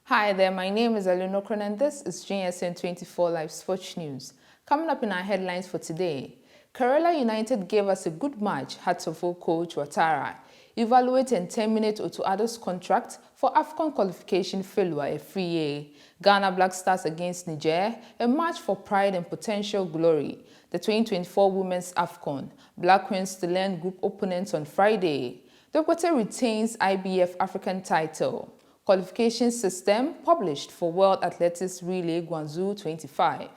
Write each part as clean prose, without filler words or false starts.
Hi there, my name is Alinokran and this is GSN 24 Live Sports News. Coming up in our headlines for today, Kerala United gave us a good match, hats off coach Ouattara. Evaluate and terminate Otto Addo's contract for AFCON qualification failure, Afriyie. Ghana Black Stars against Niger, a match for pride and potential glory. The 2024 Women's AFCON, Black Queens to learn group opponents on Friday. The Quetta retains IBF African title. Qualification system published for World Athletics Relay Guangzhou 25.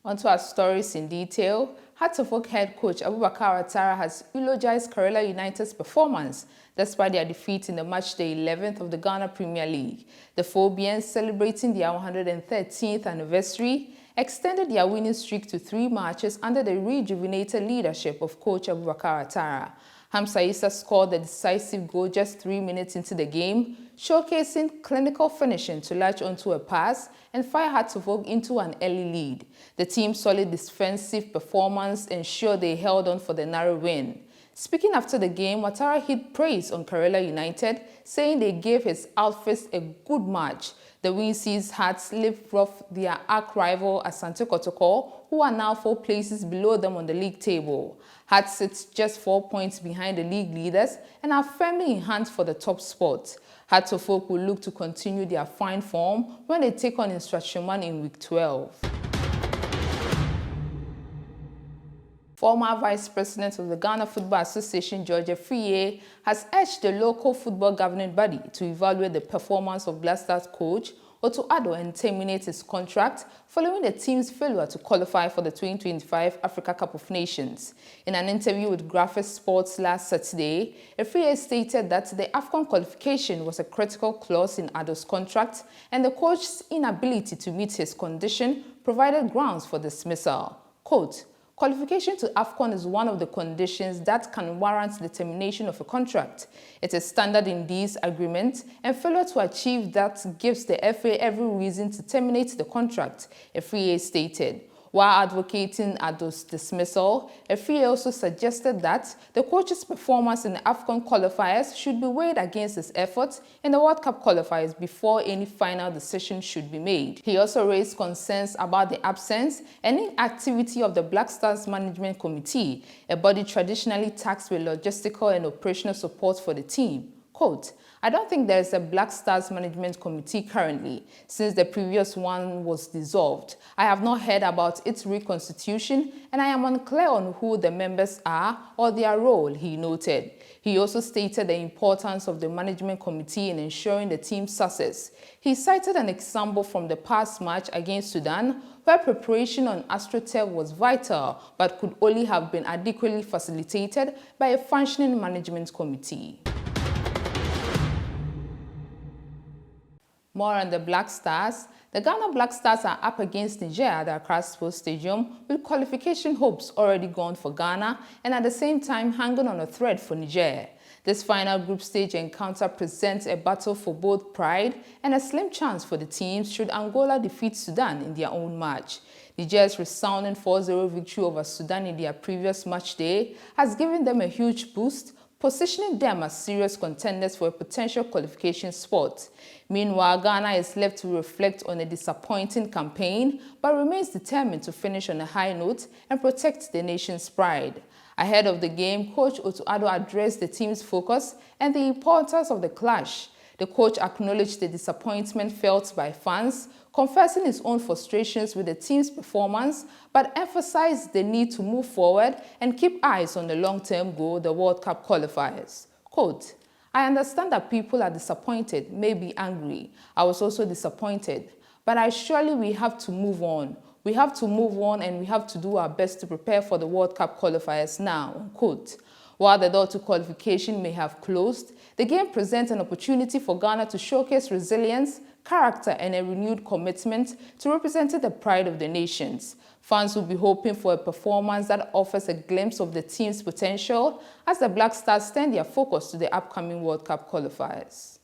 On to our stories in detail. Hearts of Oak head coach Abubakar Ouattara has eulogized Kerala United's performance despite their defeat in the matchday 11th of the Ghana Premier League. The Phobians, celebrating their 113th anniversary, extended their winning streak to 3 matches under the rejuvenated leadership of coach Abubakar Ouattara. Hamza Issa scored the decisive goal just 3 minutes into the game, showcasing clinical finishing to latch onto a pass and fire Hearts of Oak into an early lead. The team's solid defensive performance ensured they held on for the narrow win. Speaking after the game, Ouattara heaped praise on Kerala United, saying they gave his outfits a good match. The win sees Hearts lift off their arch-rival Asante Kotoko, who are now 4 places below them on the league table. Hearts sits just 4 points behind the league leaders and are firmly in hand for the top spot. Hearts of Oak will look to continue their fine form when they take on Instruction in week 12. Former Vice President of the Ghana Football Association, George Afriyie, has urged the local football governing body to evaluate the performance of Black Stars coach Otto Addo and terminate his contract following the team's failure to qualify for the 2025 Africa Cup of Nations. In an interview with Graphic Sports last Saturday, Afriyie stated that the AFCON qualification was a critical clause in Addo's contract and the coach's inability to meet his condition provided grounds for dismissal. Quote, "Qualification to AFCON is one of the conditions that can warrant the termination of a contract. It is standard in these agreements, and failure to achieve that gives the FA every reason to terminate the contract," Afriyie stated. While advocating Addo's dismissal, Afriyie also suggested that the coach's performance in the AFCON qualifiers should be weighed against his efforts in the World Cup qualifiers before any final decision should be made. He also raised concerns about the absence and inactivity of the Black Stars Management Committee, a body traditionally tasked with logistical and operational support for the team. Quote, "I don't think there is a Black Stars Management Committee currently, since the previous one was dissolved. I have not heard about its reconstitution, and I am unclear on who the members are or their role," he noted. He also stated the importance of the Management Committee in ensuring the team's success. He cited an example from the past match against Sudan, where preparation on AstroTurf was vital but could only have been adequately facilitated by a functioning Management Committee. More on the Black Stars. The Ghana Black Stars are up against Niger at the Accra Sports Stadium, with qualification hopes already gone for Ghana and at the same time hanging on a thread for Niger. This final group stage encounter presents a battle for both pride and a slim chance for the teams should Angola defeat Sudan in their own match. Niger's resounding 4-0 victory over Sudan in their previous match day has given them a huge boost, positioning them as serious contenders for a potential qualification spot. Meanwhile, Ghana is left to reflect on a disappointing campaign, but remains determined to finish on a high note and protect the nation's pride. Ahead of the game, coach Otto Addo addressed the team's focus and the importance of the clash. The coach acknowledged the disappointment felt by fans, confessing his own frustrations with the team's performance, but emphasized the need to move forward and keep eyes on the long-term goal, the World Cup qualifiers. Quote, "I understand that people are disappointed, maybe angry. I was also disappointed, but we have to move on. We have to move on and we have to do our best to prepare for the World Cup qualifiers now." Unquote. While the door to qualification may have closed, the game presents an opportunity for Ghana to showcase resilience, character, and a renewed commitment to representing the pride of the nations. Fans will be hoping for a performance that offers a glimpse of the team's potential as the Black Stars turn their focus to the upcoming World Cup qualifiers.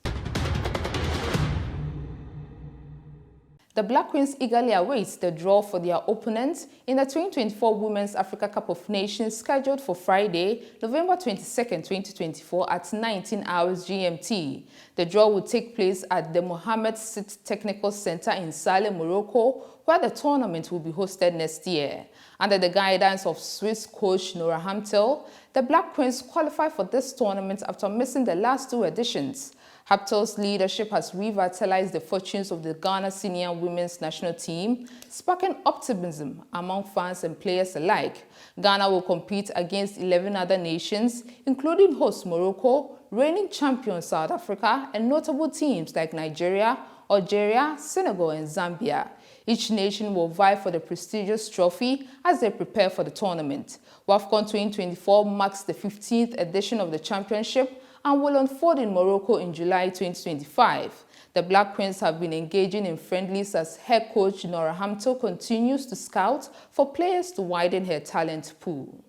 The Black Queens eagerly await the draw for their opponents in the 2024 Women's Africa Cup of Nations scheduled for Friday, November 22, 2024 at 19 hours GMT. The draw will take place at the Mohammed VI Technical Center in Salé, Morocco, where the tournament will be hosted next year. Under the guidance of Swiss coach Nora Hamtel, the Black Queens qualified for this tournament after missing the last two editions. Hamtel's leadership has revitalized the fortunes of the Ghana senior women's national team, sparking optimism among fans and players alike. Ghana will compete against 11 other nations, including host Morocco, reigning champion South Africa, and notable teams like Nigeria, Algeria, Senegal, and Zambia. Each nation will vie for the prestigious trophy as they prepare for the tournament. AFCON 2024 marks the 15th edition of the championship and will unfold in Morocco in July 2025. The Black Queens have been engaging in friendlies as head coach Nora Hamtel continues to scout for players to widen her talent pool.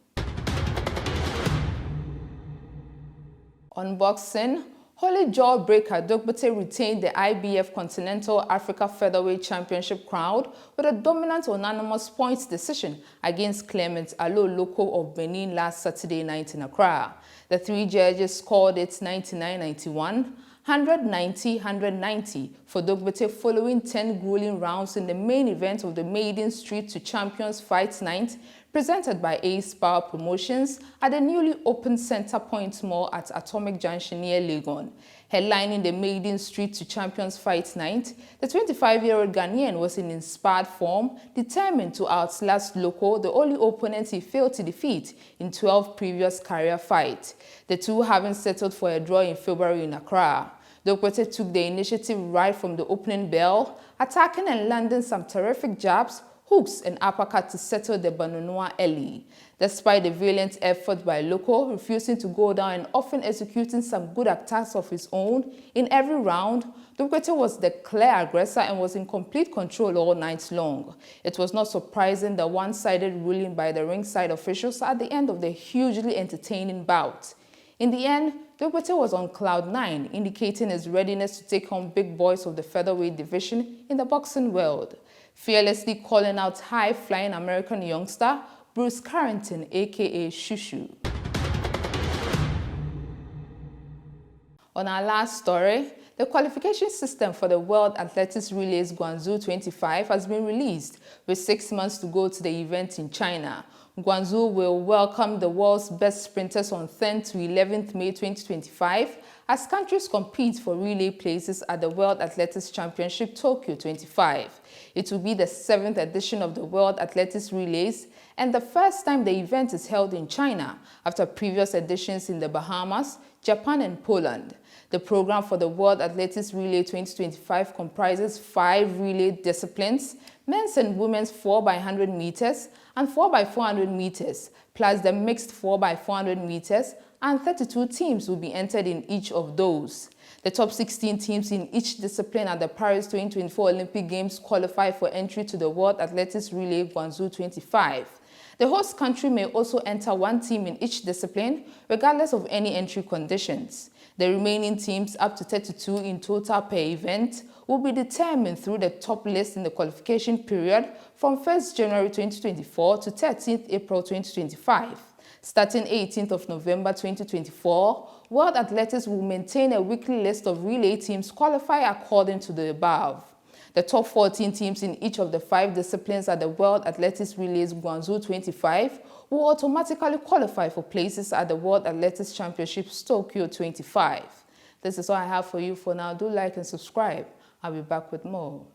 On boxing, Holy Jawbreaker Dogbate retained the IBF Continental Africa Featherweight Championship crown with a dominant unanimous points decision against Clement Alo Loko of Benin last Saturday night in Accra. The three judges scored it 99-91, 190-190 for Dogbate following 10 grueling rounds in the main event of the Maiden Street to Champions Fight Night presented by Ace Power Promotions at the newly opened Center Point Mall at Atomic Junction near Legon. Headlining the Maiden Street to Champions Fight Night, the 25-year-old Ghanaian was in inspired form, determined to outlast Loko, the only opponent he failed to defeat in 12 previous career fights. The two having settled for a draw in February in Accra. Dogbate took the initiative right from the opening bell, attacking and landing some terrific jabs, hooks and uppercut to settle the Banonoa early. Despite the valiant effort by Loko, refusing to go down and often executing some good attacks of his own in every round, Dogbate was the clear aggressor and was in complete control all night long. It was not surprising the one-sided ruling by the ringside officials at the end of the hugely entertaining bout. In the end, Dogbate was on cloud 9, indicating his readiness to take on big boys of the featherweight division in the boxing world, fearlessly calling out high-flying American youngster Bruce Carrington, aka Shushu. On our last story, the qualification system for the World Athletics Relays Guangzhou 25 has been released, with 6 months to go to the event in China. Guangzhou will welcome the world's best sprinters on 10th to 11th May 2025 as countries compete for relay places at the World Athletics Championship Tokyo 25. It will be the 7th edition of the World Athletics Relays and the first time the event is held in China after previous editions in the Bahamas, Japan, and Poland. The program for the World Athletics Relay 2025 comprises 5 relay disciplines, men's and women's 4x100 meters and 4x400 meters, plus the mixed 4x400 meters, and 32 teams will be entered in each of those. The top 16 teams in each discipline at the Paris 2024 Olympic Games qualify for entry to the World Athletics Relay Guangzhou 25. The host country may also enter 1 team in each discipline, regardless of any entry conditions. The remaining teams, up to 32 in total per event, will be determined through the top list in the qualification period from 1st January 2024 to 13th April 2025. Starting 18th of November 2024, World Athletics will maintain a weekly list of relay teams qualified according to the above. The top 14 teams in each of the 5 disciplines at the World Athletics Relays Guangzhou 25 will automatically qualify for places at the World Athletics Championships Tokyo 25. This is all I have for you for now. Do like and subscribe. I'll be back with more.